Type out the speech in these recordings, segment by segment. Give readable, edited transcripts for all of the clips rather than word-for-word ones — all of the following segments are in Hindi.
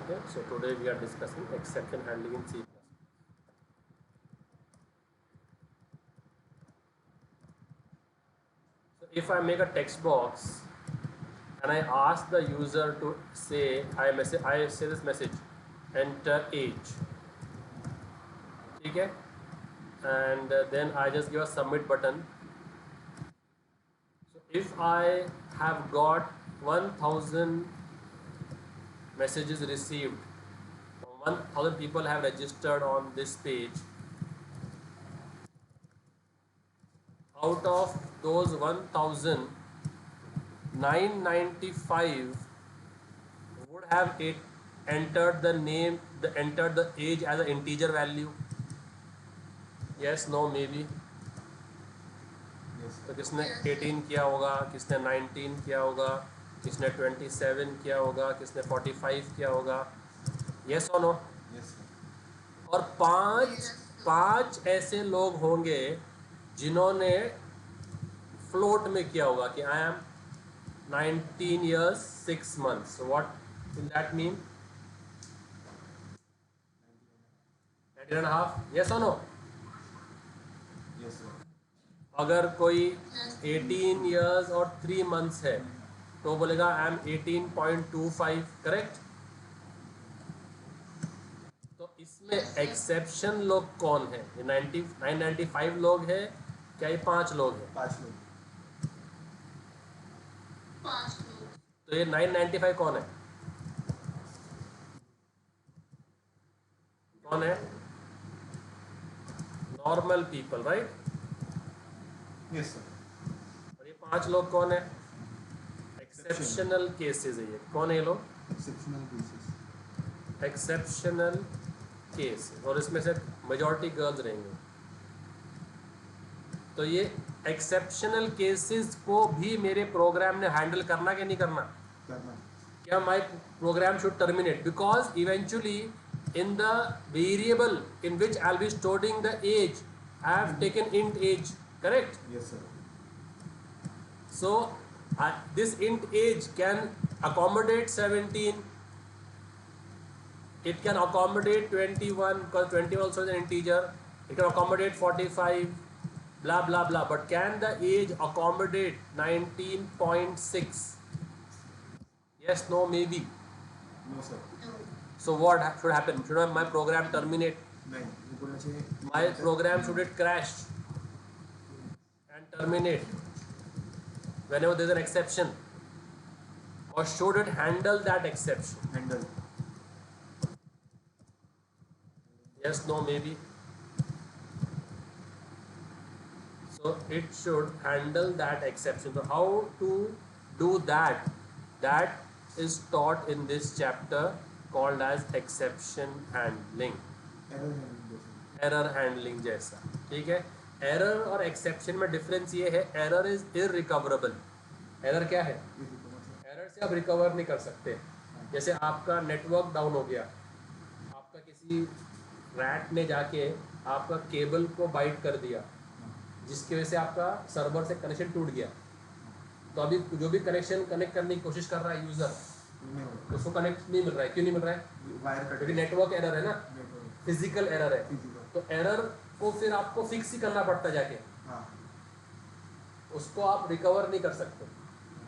Okay, so today we are discussing exception handling in C++. So if I make a text box and I ask the user to say, I say this message, enter age, okay, and then I just give a submit button. So if I have got 1000 messages received, 1000 people have registered on this page, out of those 1995 would have it entered the name, entered the age as an integer value. Yes, no, maybe. Yes. तो किसने 18 किया होगा, किसने 19 किया होगा, किसने 27 किया होगा, किसने 45 किया होगा. यस और नो. Yes. और पांच ऐसे लोग होंगे जिन्होंने फ्लोट में किया होगा कि I am 19 years 6 months. So what will that mean? 19 and a half. Yes or no? Yes, sir. अगर कोई 18 years और 3 months है तो बोलेगा आई एम 18.25. करेक्ट. तो इसमें एक्सेप्शन लोग कौन है? ये 995 लोग हैं क्या ये 5 लोग हैं? 5 लोग. तो ये 995 कौन है? कौन है? Normal people, right. Yes, sir. और ये 5 लोग कौन है? एक्सेप्शनल केसेस है ये. कौन है ये लोग? Exceptional cases. Exceptional case. और इसमें से मेजॉरिटी गर्ल्स रहेंगे. तो ये एक्सेप्शनल केसेस को भी मेरे प्रोग्राम ने हैंडल करना कि नहीं करना? करना. क्या my programme should terminate because eventually in the variable in which I'll be storing the age, I have taken int age, correct? Yes, sir. So this int age can accommodate 17, it can accommodate 21 because 21 also is an integer, it can accommodate 45, blah blah blah, but can the age accommodate 19.6? Yes, no, maybe. No, sir. So what should happen? Should my program terminate? नहीं. वो बोलना चाहिए. My program should it crash and terminate whenever there is an exception, or should it handle that exception? Handle. Yes, no, maybe. So it should handle that exception. So how to do that? That is taught in this chapter called as exception handling. Error handling जैसे. एरर हैंडलिंग जैसा. ठीक है. एरर और एक्सेप्शन में डिफरेंस ये है, एरर इज इररिकवरेबल. एरर क्या है? एरर से आप रिकवर नहीं कर सकते. जैसे आपका नेटवर्क डाउन हो गया, आपका किसी रैट ने जाके आपका केबल को बाइट कर दिया, जिसकी वजह से आपका सर्वर से कनेक्शन टूट गया. तो अभी जो भी कनेक्शन कनेक्ट करने की कोशिश कर रहा है यूज़र, उसको कनेक्ट नहीं मिल रहा है. क्यों नहीं मिल रहा है? Wire cut. क्योंकि नेटवर्क एरर है ना, फिजिकल एरर है. Physical. तो एरर को फिर आपको फिक्स ही करना पड़ता है जाके. हाँ. उसको आप रिकवर नहीं कर सकते.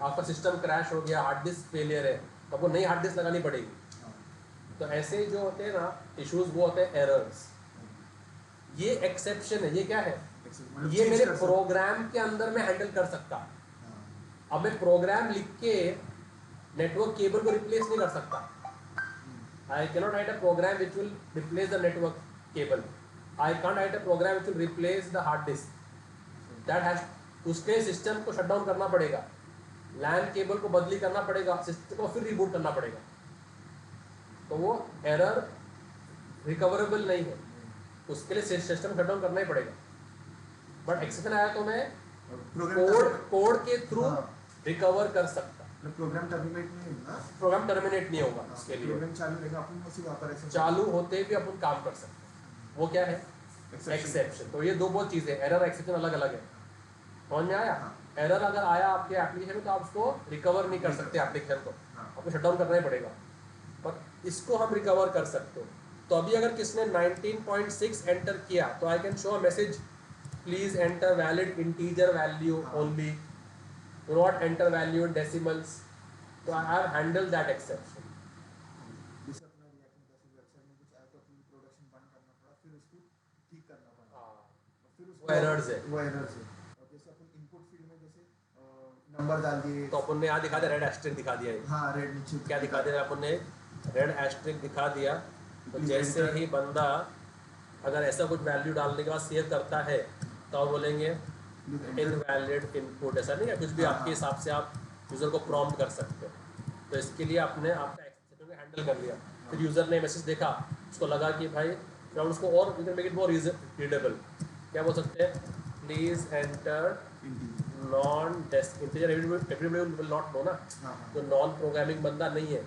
आपका सिस्टम क्रैश हो गया, हार्ड डिस्क फेलियर है, तो आपको नई हार्ड डिस्क लगानी पड़ेगी. हाँ. तो ऐसे जो होते हैं ना इश्यूज, वो होते हैं एरर्स. ये एक्सेप्शन है. ये क्या है? मतलब ये change मेरे कर सकते. प्रोग्राम के अंदर में हैंडल कर सकता. हाँ. अब मैं प्रोग्राम लिख के नेटवर्क केबल को रिप्लेस नहीं कर सकता. I cannot write a program which will replace the network cable. I can't write a program which will replace the hard disk. That has, उसके सिस्टम को शट डाउन करना पड़ेगा, लैन केबल को बदली करना पड़ेगा, सिस्टम को फिर रिबूट करना पड़ेगा. तो वो एरर रिकवरेबल नहीं है, उसके लिए सिस्टम शट डाउन करना ही पड़ेगा. बट एक्सेप्शन आया तो मैं कोड के थ्रू रिकवर कर सकता. प्रोग्राम टर्मिनेट नहीं होगा. प्रोग्राम टर्मिनेट नहीं होगा. इसके लिए प्रोग्राम चालू रहेगा, अपन उसी वहाँ पर एक्सेप्शन चालू होते भी अपन काम कर सकते हैं. वो क्या है? एक्सेप्शन. तो ये दो बहुत चीज़ें, एरर और एक्सेप्शन अलग अलग है. समझ में आया? हाँ. एरर अगर आया आपके एप्लीकेशन में तो आप उसको रिकवर नहीं कर सकते एप्लीकेशन को, हाँ. आपको शट डाउन करना ही पड़ेगा. पर इसको हम रिकवर कर सकते हो। तो अभी अगर किसने 19.6 एंटर किया तो I can show a message please enter valid integer value only, do not enter value in decimals. तो I have handle that exception. जैसे अपना रिएक्ट में जैसे वेबसाइट में कुछ आया तो अपनी प्रोडक्शन बंद करना पड़ा, फिर उसको ठीक करना पड़ा, और फिर उसको वो एरर्स है। वो एरर्स है। और जैसे अपन इनपुट फील्ड में जैसे नंबर डाल दिए तो अपन ने यहाँ दिखा दिया, रेड एस्ट्रिक दिखा दिया है। हाँ रेड नीचे क्या दिखा दिया अपन ने? रेड एस्ट्रिक दिखा दिया। तो जैसे ही बंदा अगर ऐसा कुछ वैल्यू डालने के बाद सेव करता है तो आप बोलेंगे इनवैलिड इनपुट, ऐसा नहीं है, कुछ भी आपके हिसाब से आप यूज़र को प्रॉम्प्ट कर सकते हो। तो इसके लिए आपने आपका एक्सेप्शन को हैंडल कर लिया। फिर यूज़र ने मैसेज देखा, उसको लगा कि भाई, फिर आप उसको और you can make it more readable. क्या बोल सकते हैं? Please enter non integer. Everybody will not know ना, जो नॉन प्रोग्रामिंग बंदा नहीं है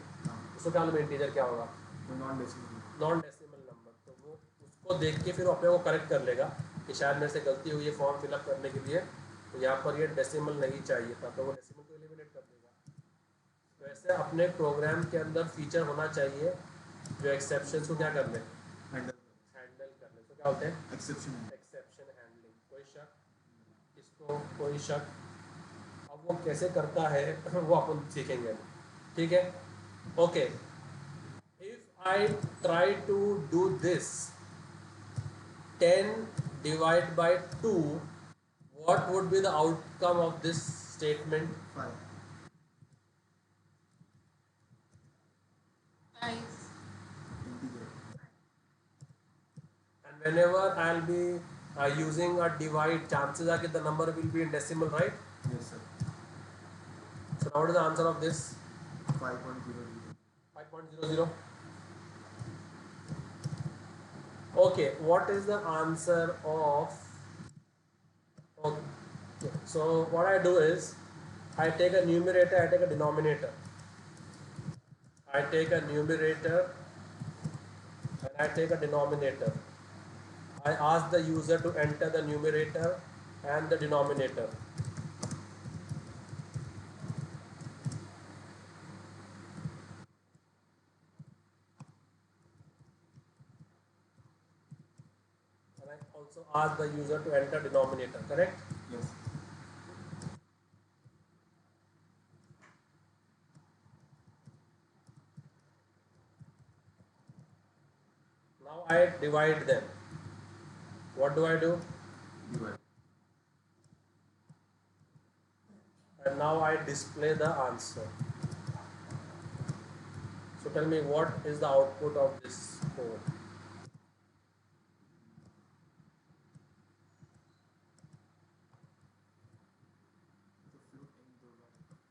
उसको क्या मालूम इंटीजर क्या होगा, non decimal. Non decimal number. तो वो उसको देख के फिर वो अपने को करेक्ट कर लेगा कि शायद मेरे से गलती हुई है फॉर्म फिलअप करने के लिए, तो यहाँ पर ये डेसिमल नहीं चाहिए था, तो वो डेसिमल को एलिमिनेट कर देगा। तो ऐसे अपने प्रोग्राम के अंदर फीचर होना चाहिए जो एक्सेप्शन को क्या कर ले, हैंडल कर ले। तो क्या होते हैं? Exception handling. कोई शक? इसको कोई शक? अब वो कैसे करता है वो अपन सीखेंगे, ठीक है? Okay, if I try to do this 10 divide by 2, what would be the outcome of this statement? 5 integer. And whenever I'll be using a divide, chances are that the number will be in decimal, right? Yes sir. So now what is the answer of this? 5.00। 5.00. Okay, what is the answer of? Okay, so what I do is I take a numerator, I take a denominator. I take a numerator and I take a denominator. I ask the user to enter the numerator and the denominator. And I also ask the user to enter denominator, correct? Yes. Now I divide them. What do I do? Divide. And now I display the answer. So tell me, what is the output of this code?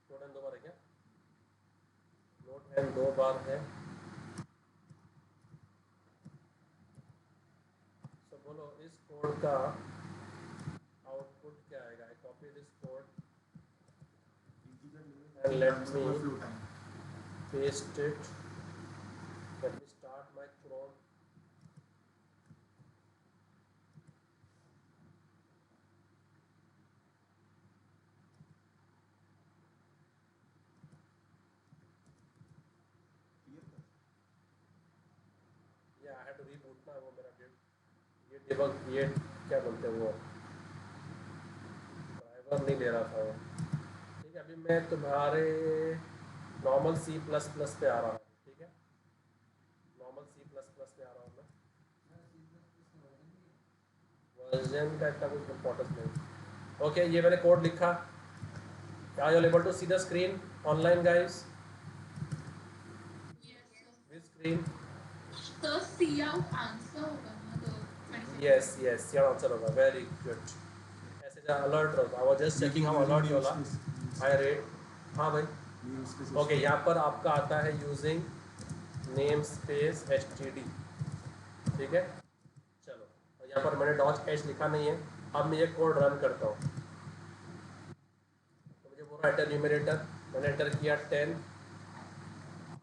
Note and दो बार है क्या? नोट एंड दो बार है। So बोलो इस कोड का आउटपुट क्या आएगा? I copy this code and let me paste it. Let me start my Chrome. Yeah, I had to reboot ना, वो मेरा ये debug, ये क्या बोलते हैं वो ड्राइवर नहीं ले रहा था वो। ठीक है, अभी मैं तुम्हारे नॉर्मल C++ पे आ रहा हूँ, ठीक है? नॉर्मल C++ पे आ रहा हूँ मैं। वर्जन का इतना कुछ इम्पोर्टेंस नहीं। ओके, ये मैंने कोड लिखा। Are you able to see the screen online, guys? Which screen? तो सी आउट आंसर होगा ना, तो Yes, yes, your answer होगा। Very good. ऐसे जा अलर्ट रहो। I was just checking how alert you are. I read. हाँ भाई। ओके, यहाँ पर आपका आता है यूजिंग नेम स्पेस std, ठीक है? चलो, और यहाँ पर मैंने .h लिखा नहीं है। अब मैं ये कोड रन करता हूँ। तो मुझे बोल रहा है न्यूमरेटर, मैंने एंटर किया 10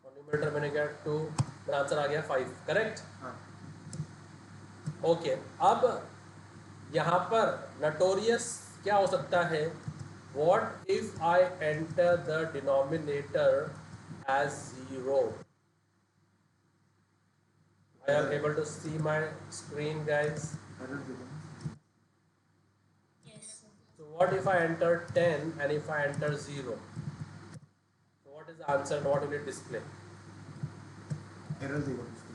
और न्यूमरेटर मैंने किया 2, मेरा आंसर आ गया 5, करेक्ट? ओके, अब यहाँ पर नटोरियस क्या हो सकता है? What if I enter the denominator as 0? I am able to see my screen, guys. Error देखो ना। Yes. So what if I enter 10 and if I enter 0? So what is the answer and what will it display? Error देखो उसको।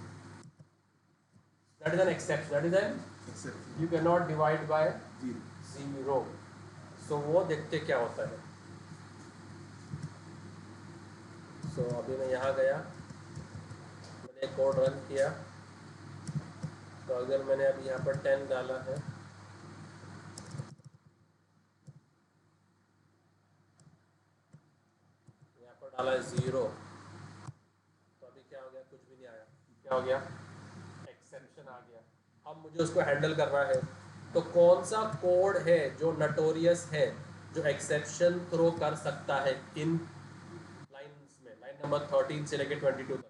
That is an exception. That is an exception you cannot divide by zero. 0. So वो देखते क्या होता है. So अभी मैं यहाँ गया, मैंने एक कोड रन किया, तो अगर मैंने अभी यहाँ पर 10 डाला है, यहाँ पर डाला है 0, तो अभी क्या हो गया, कुछ भी नहीं आया. क्या हो गया, एक्सेप्शन आ गया. अब मुझे उसको हैंडल करना है, तो कौन सा कोड है जो नटोरियस है, जो एक्सेप्शन थ्रो कर सकता है इन लाइन्स में, लाइन नंबर 13 से लेकर 22 तक.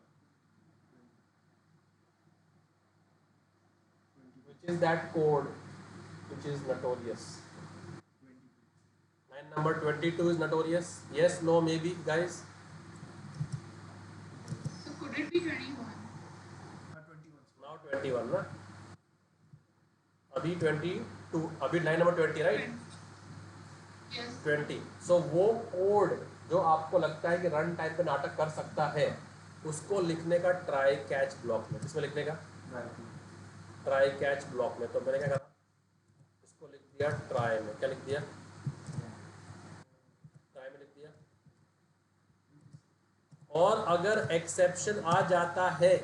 Which is that code which is notorious? Line number 22 is notorious. Yes, no, maybe, guys. So could it be 21? हाँ 21। Now 21 ना, अभी 22, अभी line number 20, right? Yes. 20. So वो कोड जो आपको लगता है कि रन टाइम पे नाटक कर सकता है, उसको लिखने का ट्राई कैच ब्लॉक में. किसमें लिखने का? ट्राई कैच ब्लॉक में. तो मैंने क्या करा, इसको लिख दिया ट्राई में. क्या लिख दिया? ट्राई में लिख दिया. और अगर एक्सेप्शन आ जाता है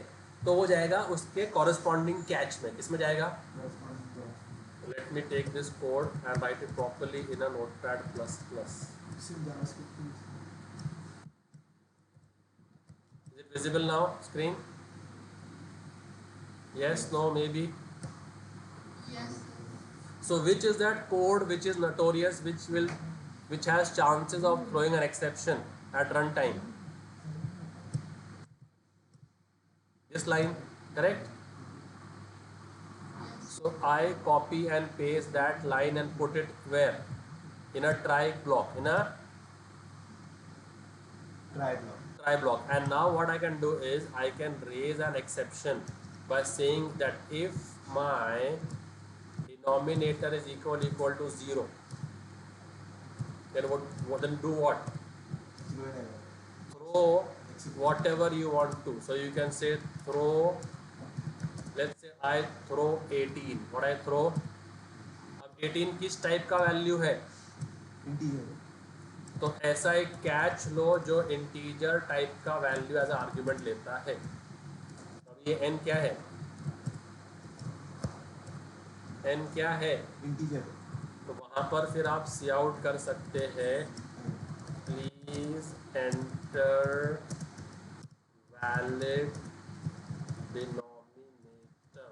तो वो जाएगा उसके कॉरेस्पॉन्डिंग कैच में. किसमें जाएगा? Let me take this code and write it properly in a notepad plus plus. Is it visible now, screen? Yes, no, maybe. Yes. So which is that code which is notorious, which has chances of throwing an exception at runtime? This line, correct? So I copy and paste that line and put it where? In a try block, in a try block. And now what I can do is I can raise an exception by saying that if my denominator is equal to 0, then then do what? Throw whatever you want to. So you can say throw, let's say I throw 18. What I throw? अब 18 किस टाइप का वैल्यू है? तो ऐसा एक कैच लो जो इंटीजर टाइप का वैल्यू एज आर्ग्यूमेंट लेता है. अब ये n क्या है? n क्या है? इंटीजर. तो वहाँ पर फिर आप सी आउट कर सकते हैं, प्लीज एंटर वैलिड डिनोमिनेटर.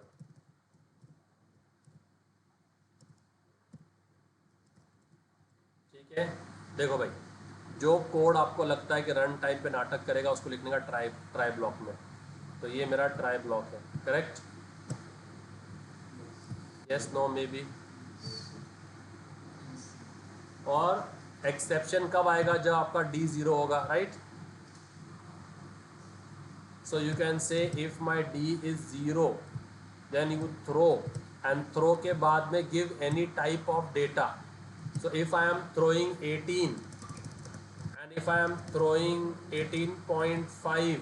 ठीक है. देखो भाई, जो कोड आपको लगता है कि रन टाइम पे नाटक करेगा उसको लिखने का ट्राई ब्लॉक में. तो ये मेरा ट्राई ब्लॉक है, correct? Yes, no, maybe. और एक्सेप्शन कब आएगा? जब आपका D 0 होगा, right? So you can say if my D is 0 then you throw, and throw के बाद में give any type of data. So if I am throwing 18 and if I am throwing 18.5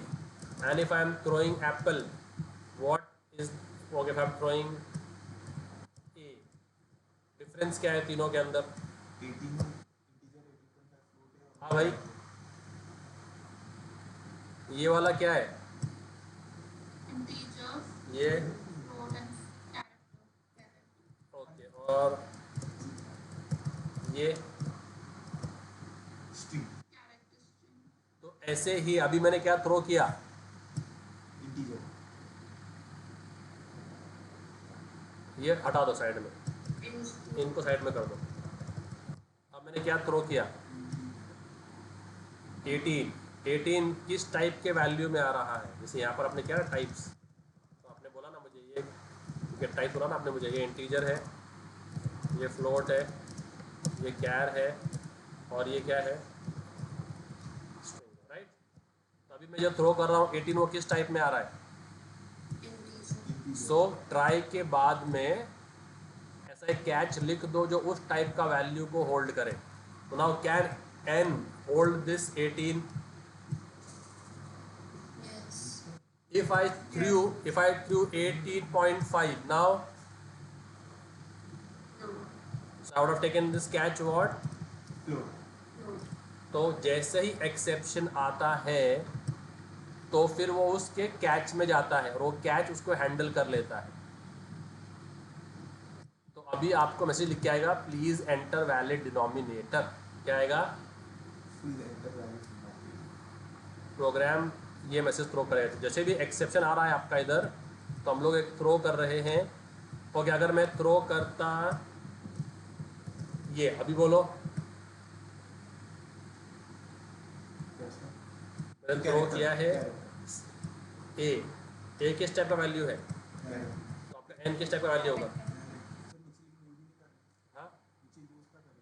and if I am throwing apple, what is, okay, if I am throwing A, difference क्या है तीनों के अंदर? 18 इंटीजर 18.5 फ्लोट है. हाँ भाई, ये वाला क्या है? Integer, ये float and character. ओके. और ये स्ट्रिंग. Character string. तो ऐसे ही अभी मैंने क्या थ्रो किया? इंटीजर. ये हटा दो साइड में, Int. इनको साइड में कर दो. अब मैंने क्या थ्रो किया? 18 किस टाइप के वैल्यू में आ रहा है? जैसे यहाँ पर आपने क्या टाइप्स, तो आपने बोला ना मुझे ये टाइप बोला ना आपने मुझे, ये इंटीजर है, ये फ्लोट है, ये कैर है, और ये क्या है? String, right? तो अभी मैं जो थ्रो कर रहा हूँ 18 वो किस टाइप में आ रहा है? Integer. सो ट्राई के बाद में ऐसा एक कैच लिख दो जो उस टाइप का वैल्यू को होल्ड करे. तो now can n hold this 18? Yes. If I threw 18.5 now, No. so I would have taken this catch what? Float. No. तो जैसे ही एक्सेप्शन आता है तो फिर वो उसके कैच में जाता है और वो कैच उसको हैंडल कर लेता है. तो अभी आपको मैसेज लिख के आएगा प्लीज एंटर वैलिड डिनोमिनेटर. क्या आएगा? Please enter valid denominator. Program ये मैसेज थ्रो करेगा. जैसे भी एक्सेप्शन आ रहा है आपका इधर तो हम लोग एक थ्रो कर रहे हैं. ओके, अगर मैं थ्रो करता ये अभी बोलो कैसा? मैंने थ्रो किया है Character. ए किस टाइप का वैल्यू है? Character. तो आपका एन किस टाइप का वैल्यू होगा? सर नीचे लिखने भी नहीं करना. हाँ नीचे यूज का करें.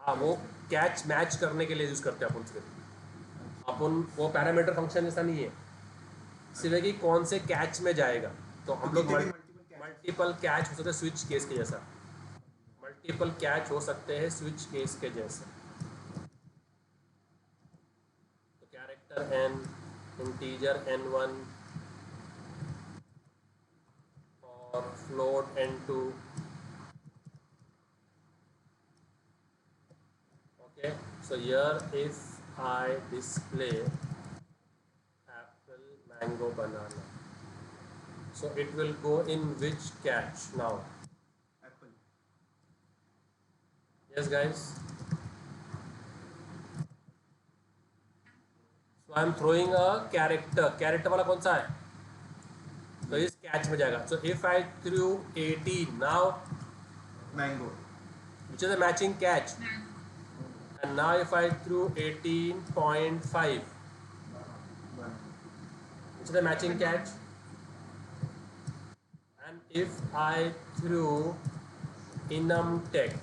हाँ, वो कैच मैच करने के लिए यूज़ करते हैं अपन उसके. अपन वो पैरामीटर फंक्शन जैसा नहीं है, सिर्फ है कि कौन से कैच में जाएगा. तो हम लोग मल्टीपल कैच हो सकते हैं स्विच केस के जैसा. मल्टीपल कैच हो सकते हैं स्विच केस के जैसे. तो कैरेक्टर n, इंटीजर n1 और float n2. Okay, so here if I display apple, mango, banana, so it will go in which catch now? Apple. Yes guys, so I am throwing a character वाला कौन सा है? तो इस कैच में जाएगा. So if I threw 18 now, Mango. which is a matching catch, No. and now if I threw 18.5, which is a matching catch, and if I threw enum tech,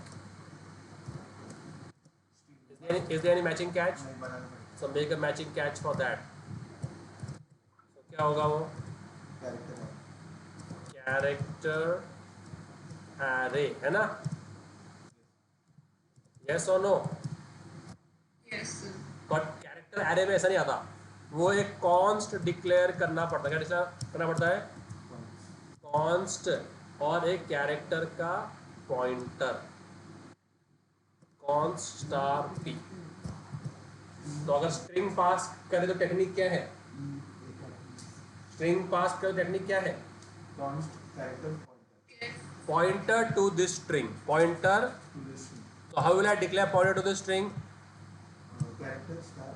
is there any matching catch? नहीं बनाना. So make a matching catch for that. So क्या होगा वो? Character. Character array है ना? Yes or no? Yes, sir. But character array में ऐसा नहीं आता. वो एक कॉन्स्ट डिक्लेयर करना पड़ता है. क्या डिक्लेयर करना पड़ता है? कॉन्स्ट और एक कैरेक्टर का पॉइंटर, कॉन्स्ट स्टार p. तो अगर स्ट्रिंग पास करें तो टेक्निक क्या है? स्ट्रिंग पास करें तो टेक्निक क्या है? Const character pointer Yes. Pointer to this string. Pointer. to this string. So how will I declare pointer to this string? Character star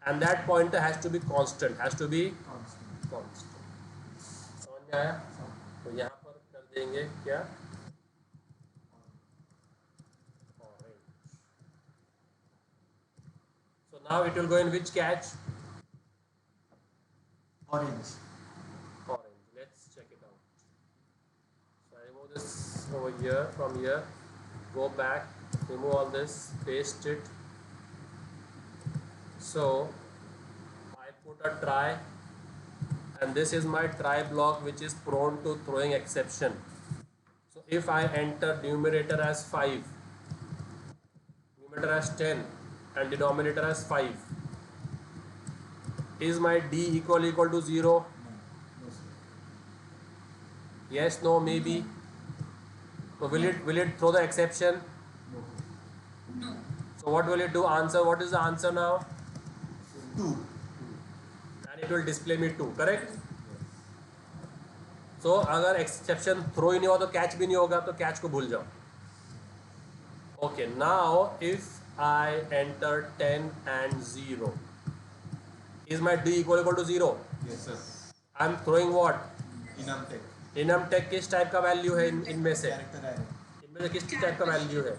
And that pointer has to be constant. Has to be constant. constant. समझ में आया? तो यहाँ पर कर देंगे क्या? Orange. So now it will go in which catch? Orange. Orange. Let's check it out. So I remove this over here, from here, go back, remove all this, paste it. So I put a try, and this is my try block which is prone to throwing exception. So if I enter numerator as 5, numerator as 10 and denominator as 5, is my d equal to 0? No, sir. Yes, no, maybe. So will it throw the exception? No. No. So what will it do? Answer. What is the answer now? 2. And it will display me 2. Correct? So अगर exception throw ही नहीं हुआ तो catch भी नहीं होगा, तो catch को भूल जाओ. Okay. Now if I enter 10 and 0, is my d equal to 0? Yes, sir. I am throwing what? Enum tech. enum tech किस टाइप का वैल्यू है इनमें से? Character array. इनमें से किस टाइप का वैल्यू है?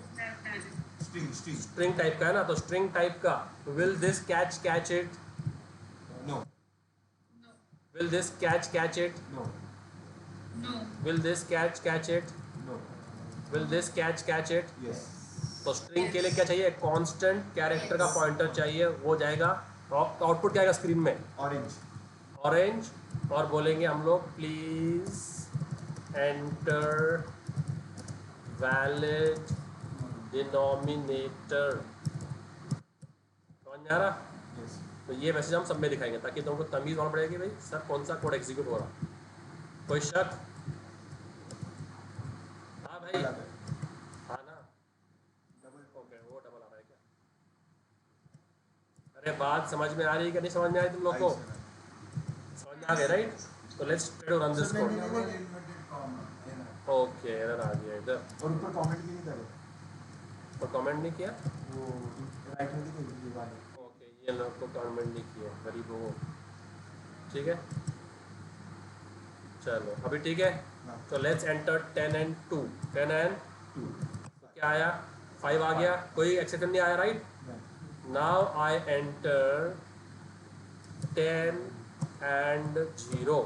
String. स्ट्रिंग टाइप का है ना, तो स्ट्रिंग टाइप का will this catch it? No. No. Will this catch it? No. No. Will this catch it? No. Will this catch it? Yes. तो स्ट्रिंग के लिए क्या चाहिए? कांस्टेंट कैरेक्टर का पॉइंटर चाहिए, वो जाएगा. आउटपुट क्या आएगा स्क्रीन में? Orange. ऑरेंज और बोलेंगे हम लोग प्लीज एंटर वैलिड डिनोमिनेटर। समझ में आ रहा? यस तो ये मैसेज हम सब में दिखाएंगे ताकि तुमको तमीज़ होना पड़ेगी भाई सर कौन सा कोड एग्जीक्यूट हो रहा। कोई शक? हाँ भाई, अलग है हाँ ना, डबल ओके वो डबल आ रहा है क्या? अरे बात समझ में आ रही है कि नहीं समझ में आ रही तुम लोग को? समझ में आ गए राइट? तो let's try to run this code. Okay error आ गया इधर और ऊपर कमेंट भी नहीं करे और कमेंट नहीं किया। वो राइट हैंड की ये वाले ओके ये लोग को कमेंट नहीं किया गरीब हो। ठीक है चलो अभी ठीक है। हाँ तो लेट्स एंटर 10 and 2 10 and 2 क्या आया 5 आ गया, कोई एक्सेप्शन नहीं आया right? Now I enter 10 and 0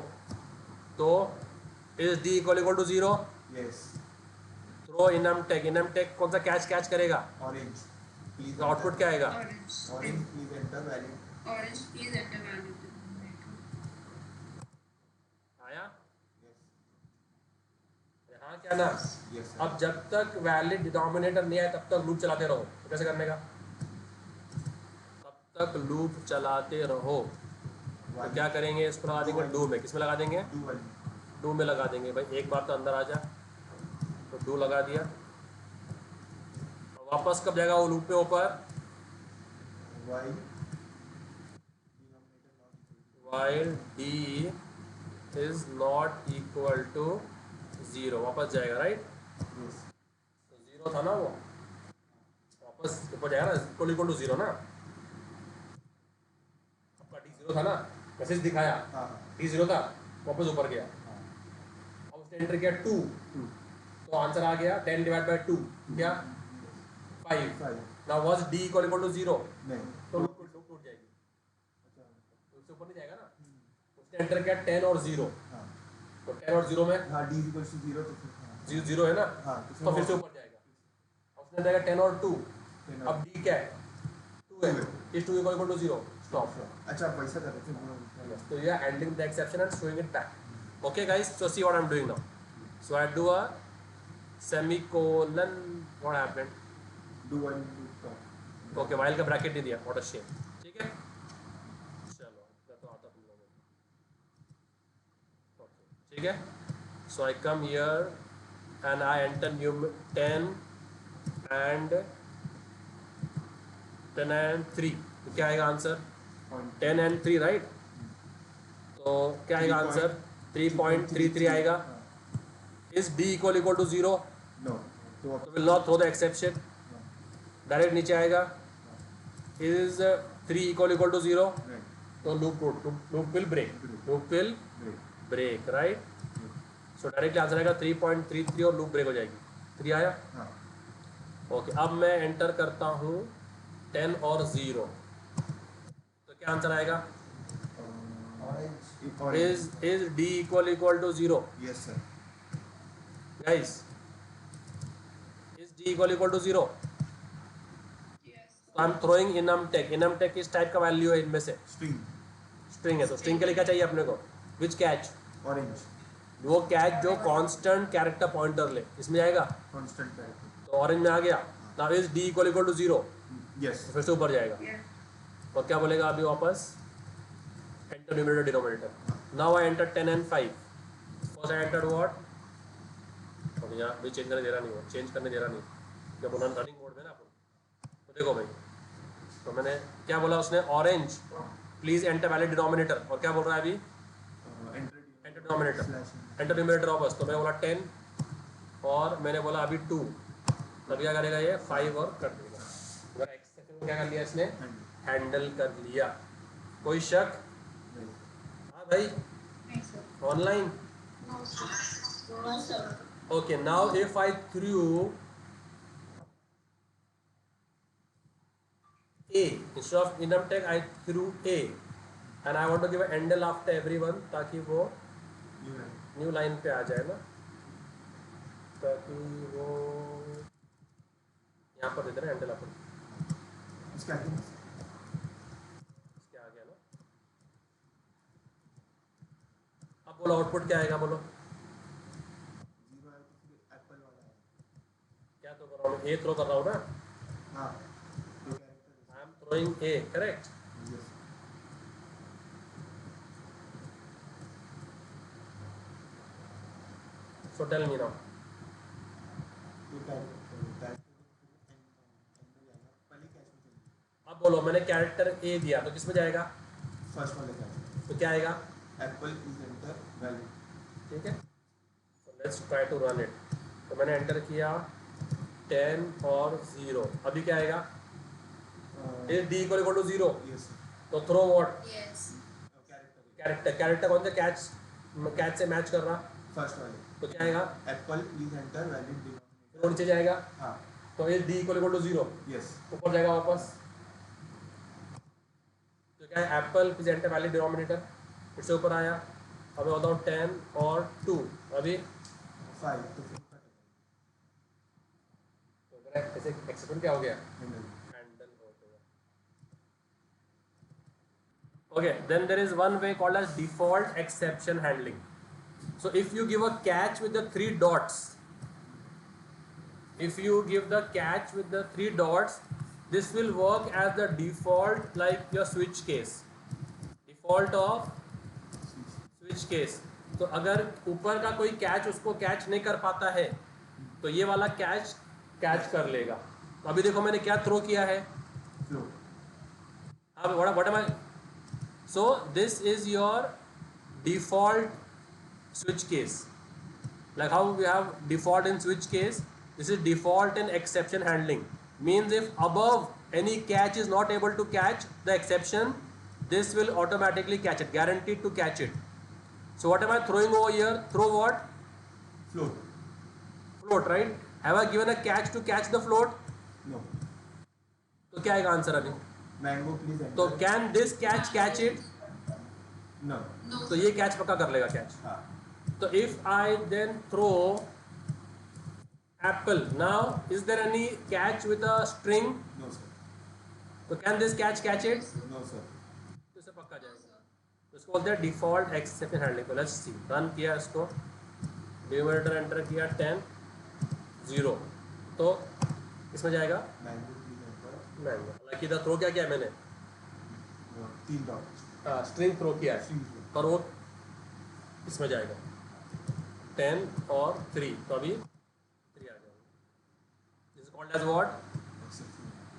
तो is D equal to 0 yes throw इनम टेक कौन सा कैच करेगा? ऑरेंज प्लीज तो आउटपुट क्या आएगा? ऑरेंज प्लीज एंटर वैल्यू आया यस यहाँ क्या ना। यस अब जब तक वैलिड डिनोमिनेटर नहीं आए तब तक लूप चलाते रहो। तो कैसे करने का? तब तक लूप चलाते रहो। तो क्या करेंगे इसको लगा देंगे डू में। किस में लगा देंगे? डू में लगा देंगे भाई। एक बार तो अंदर आ जा तो डू लगा दिया। और वापस कब जाएगा वो लूप पे ऊपर? वाई while D is not equal to 0 वापस जाएगा राइट? यस तो 0 था ना वो, वापस ऊपर जाएगा ना इक्वल टू 0 ना। आपका डी 0 था ना, मैसेज दिखाया हाँ डी 0 था, वापस ऊपर गया। हाँ अब उसने एंटर किया 2 तो आंसर आ गया 10 डिवाइड बाय 2 क्या 5। 5 now was D equal to 0 नहीं तो लूप टूट जाएगी। अच्छा तो उससे ऊपर नहीं जाएगा ना। उसने एंटर किया 10 और 0 हाँ तो 10 और 0 में हाँ डी इक्वल टू 0 तो फिर हाँ 0 है ना, हाँ तो फिर से ऊपर जाएगा। उसने देखा 10 और 2 अब डी क्या है 2 है इज 2 इक्वल टू 0 स्टॉप। अच्छा पैसा कर रहे थे So you are handling the exception and showing it back. Okay guys, so see what I'm doing now. So I do a semicolon. What happened? Do one do top Okay, while का bracket नहीं दिया. What a shame. ठीक है? चलो, मैं तो आता तुम लोगों को. Okay, ठीक है? So I come here and I enter new 10 and 3. तो क्या आएगा आंसर? 10 and 3 right? तो क्या आएगा आंसर? 3.33 आएगा। Is D equal to 0 no तो तो will not throw the exception, direct नीचे आएगा। इज 3 इक्वल टू 0 तो loop will break right? So directly answer आएगा 3.33 और लूप ब्रेक हो जाएगी। 3 आया? ओके अब मैं एंटर करता हूँ 10 और 0 तो क्या आंसर आएगा? Is D equal to 0? Yes sir Guys, is D equal to 0? So I'm throwing enumTech. enumTech किस टाइप का वैल्यू है इनमें से? स्ट्रिंग है। तो स्ट्रिंग के लिए क्या चाहिए अपने को? विच कैच? ऑरेंज वो कैच जो कांस्टेंट कैरेक्टर पॉइंटर ले, इसमें जाएगा। कांस्टेंट कैरेक्टर तो ऑरेंज में आ गया। Now is D equal to 0? Yes फिर से ऊपर जाएगा। और क्या बोलेगा अभी वापस? Enter numerator denominator. Now I enter 10 and 5. First I entered what? और यहाँ भी चेंज करने दे रहा नहीं है, चेंज करने दे रहा नहीं। जब उन्होंने रनिंग मोड में ना अपन तो देखो भाई, तो मैंने क्या बोला उसने? Orange please enter valid denominator. और क्या बोल रहा है अभी? एंटर डिनोमिनेटर, एंटर न्यूमरेटर वापस। तो मैं बोला 10 और मैंने बोला अभी 2, तब क्या करेगा ये 5 और कर देगा। एक्सेप्शन क्या कर लिया इसने? हैंडल कर लिया। कोई शक? हाँ भाई online? Okay, now if I threw A instead of enumTech, I threw A, and I want to give a handle after everyone ताकि वो न्यू लाइन पे आ जाए ना, ताकि वो यहाँ पर दे देना हैंडल अपन। इसके आ गया ना? बोलो आउटपुट क्या आएगा, बोलो 0 आया तो फिर एप्पल वाला है। क्या तो कर रहा हूँ, ए थ्रो कर रहा हूँ ना, हाँ तो character I am throwing A, correct. Yes so tell me now, तो कैरेक्टर एन में जाएगा, पहले कैश में चलेगी, अब बोलो मैंने कैरेक्टर ए दिया तो किस में जाएगा, फर्स्ट वाले कैश तो क्या आएगा, एप्पल इज एंटर वैल्यू। ठीक है। So let's try to run it. तो मैंने एंटर किया 10 और 0, अभी क्या आएगा, is D equal to 0, yes तो throw what, Yes. Character character, character कौन सा, कैच, कैच से मैच कर रहा, फर्स्ट वाले तो क्या आएगा, एप्पल प्लीज एंटर वैलिड वो डिनोमिनेटर। नीचे जाएगा, हाँ तो is D equal to 0, yes ऊपर जाएगा वापस, तो क्या है, apple please enter valid denominator, फिर से ऊपर आया, अब मैं बताऊँ 10 और 2, अभी 5 तो फिर कट तो मेरा ऐसे एक्सपेरिमेंट क्या हो गया, हैंडल। handle हो गया। Okay, then there is one way called as default exception handling. So if you give a catch with the 3 dots, if you give the catch with the 3 dots, this will work as the default, like your switch case, default of switch case. तो अगर ऊपर का कोई कैच उसको कैच नहीं कर पाता है तो ये वाला कैच कैच कर लेगा। तो अभी देखो मैंने क्या थ्रो किया है, फ्लो अब what am I, so this is your default switch case, like how we have default in switch case, this is default in exception handling, means if above any catch is not able to catch the exception, this will automatically catch it, guaranteed to catch it. So what am I throwing over here, throw what, float float, right? Have I given a catch to catch the float, no तो क्या आएगा आंसर अभी, मैंगो प्लीज तो enter can this catch catch it, no No. तो ये कैच पक्का कर लेगा कैच। हाँ So if I then throw apple, now is there any catch with a string? No sir So can this catch catch it? No sir तो इसे पक्का जाएगा। तो इसको बोलते हैं डिफॉल्ट एक्सेप्शन हैंडलिंग। तो लेट्स सी, रन किया इसको, डिनोमिनेटर एंटर किया 10 0, तो इसमें जाएगा मैंगो प्लीज एंटर मैंगो। हालांकि इधर थ्रो क्या किया मैंने, 3 डॉट स्ट्रिंग थ्रो किया है, स्ट्रिंग पर वो इसमें जाएगा 10 और 3, तो अभी 3 आ जाएगा। This is called as what,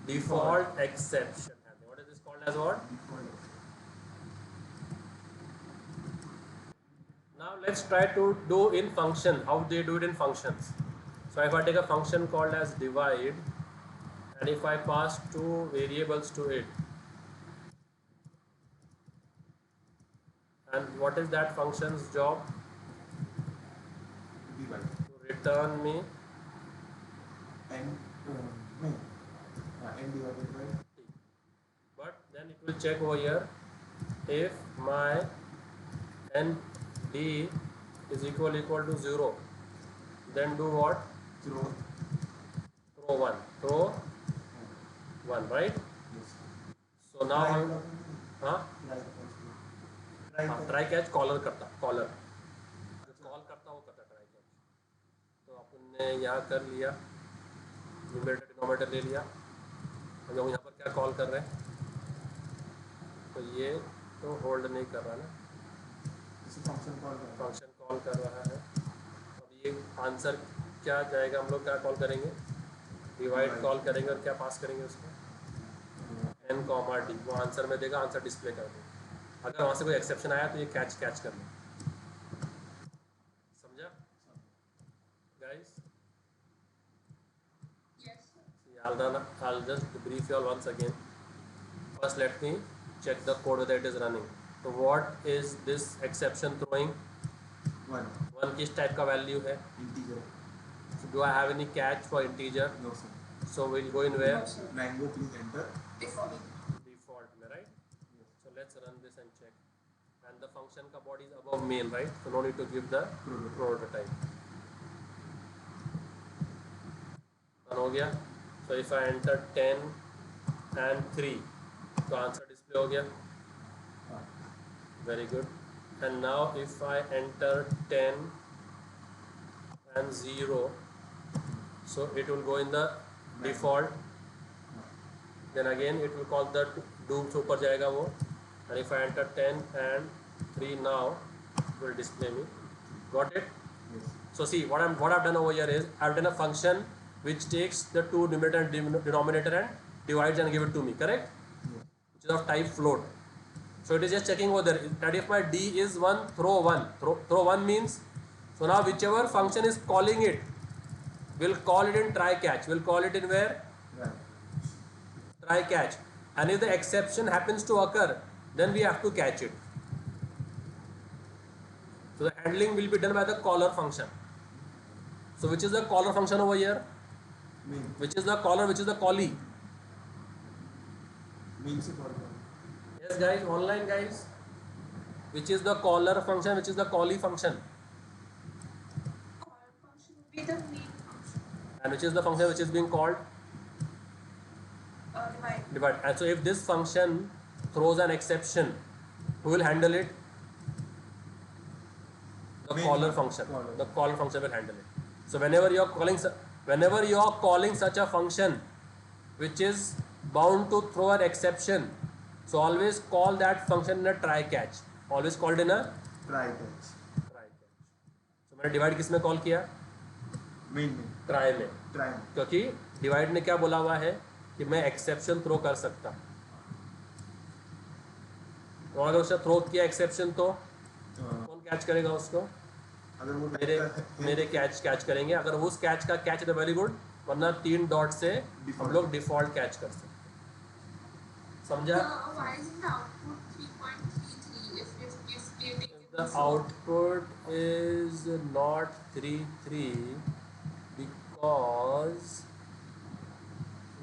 default exception handling. What is this called as what? Now let's try to do in function, how they do it in functions. So if I take a function called as divide and if I pass 2 variables to it, and what is that function's job? Divide To return me N नहीं N divided by t. But then it will check over here if my n d is equal to 0, then do what? Throw Throw 1, throw 1, right? Yes So now हाँ ट्राई ट्राई कैच कॉलर करता, कॉलर जो कॉल करता वो करता ट्राई कैच। तो अपन ने यहाँ कर लिया, न्यूमरेटर डिनोमिनेटर ले लिया, हम लोग यहाँ पर क्या कॉल कर रहे हैं, तो ये तो होल्ड नहीं कर रहा ना, इसी फंक्शन कॉल करें फंक्शन कॉल कर रहा है। अब ये आंसर क्या जाएगा, हम लोग क्या कॉल करेंगे, डिवाइड कॉल करेंगे और क्या पास करेंगे उसको, n कॉमा डी, वो आंसर में देगा, आंसर डिस्प्ले कर देगा। अगर वहाँ से कोई एक्सेप्शन आया तो ये कैच कर ले, समझा guys? Yes. I'll just brief you all once again. First let me check the code whether it is running. So what is this exception throwing? 1 किस टाइप का वैल्यू है? Integer So do I have any catch for integer? No sir So we'll go in where? Mango please enter Default. Default में, right? So let's run this and check. And the function का body is above main, right? So no need to give the prototype. Run हो गया. So if I enter 10 and 3, तो आंसर डिस्प्ले हो गया. Very good. and now if I enter 10 and 0, so it will go in the default, then again it will call the do से ऊपर जाएगा वो, and if I enter 10 and 3 now, it will display me. Got it? Yes. So see what I've done over here is I've done a function which takes the two numerator and denominator and divides and give it to me, correct? Yes. Which is of type float. So it is just checking over there that if my d is 1, throw 1. Throw 1 means, so now whichever function is calling it, we'll call it in try catch. We'll call it in where? Right. Try catch. And if the exception happens to occur, then we have to catch it. So the handling will be done by the caller function. So which is the caller function over here? Mean. Which is the caller, which is the callee? Mean से कॉल करो. Yes guys, online guys. Which is the caller function, which is the callee function? Caller function would be the main function. And which is the function which is being called? Divide. Divide. And so if this function throws an exception, who will handle it? The Main caller function. function. Caller. The caller function will handle it. So whenever you are calling such a function which is bound to throw an exception, so always call that function in a try catch. Always called in a Try catch. try catch. So मैंने divide किस में कॉल किया? Mean में. Try में. Try. क्योंकि divide ने क्या बोला हुआ है कि मैं एक्सेप्शन थ्रो कर सकता, और अगर उसने थ्रो किया एक्सेप्शन तो कौन कैच करेगा उसको? अगर वो मेरे कैच करेंगे. अगर वो उस कैच का कैच है तो वेरी गुड, वरना 3 डॉट से हम लोग डिफॉल्ट कैच कर सकते हैं. समझा? Why isn't the output 3.33 if we take it The output is not 33 because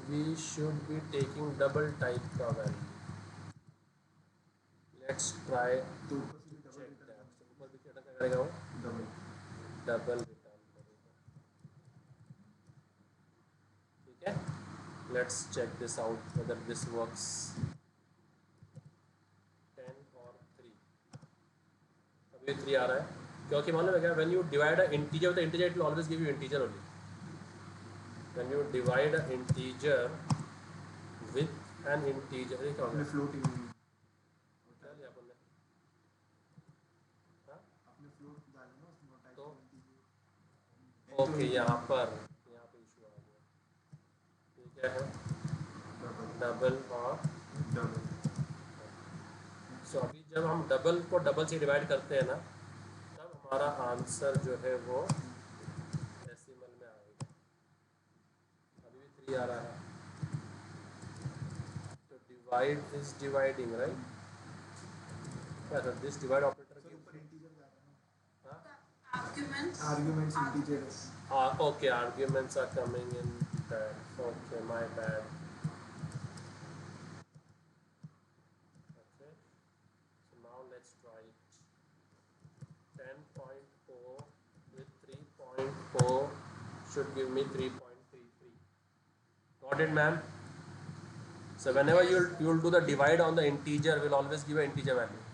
we should be taking double type का value. Let's try तो ऊपर से भी check डबल that. ऊपर भी क्या करेगा वो? डबल. डबल रिटर्न करेगा. ठीक है? Let's check this out whether this works. 10 और 3. अभी 3 आ रहा है क्योंकि मालूम है क्या, when you divide an integer with an integer, it will always give you integer only. When you divide an integer with an integer, ये क्या अपने होगा? फ्लोटिंग क्या लिया अपन ने? हाँ? अपने फ्लोट डालना ना उसमें टाइप तो? करेंगे. ओके, यहाँ पे इशू आ गया. ठीक है, डबल और डबल. सो अभी जब हम डबल को डबल से डिवाइड करते हैं ना, तब हमारा आंसर जो है वो डेसिमल में आएगा. अभी भी 3 आ रहा है. तो डिवाइड इज डिवाइडिंग, राइट? क्या दिस डिवाइड ऑपरेटर सर ऊपर इंटीजर जा रहा है ना. arguments? Arguments integers. Okay, arguments are coming in that. Okay, my bad. Okay, so now let's try it. 10.4 with 3.4 should give me 3.33. Got it, ma'am? So whenever you'll do the divide on the integer, will always give an integer value.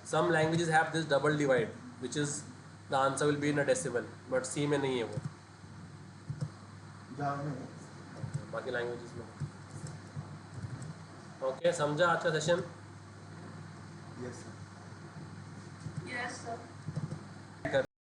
Some languages have this double divide, which is the answer will be in a decimal, but C में नहीं है वो, जावा में. बाकी लैंग्वेजेस में. ओके, समझा आज का session? Yes sir. Yes, sir.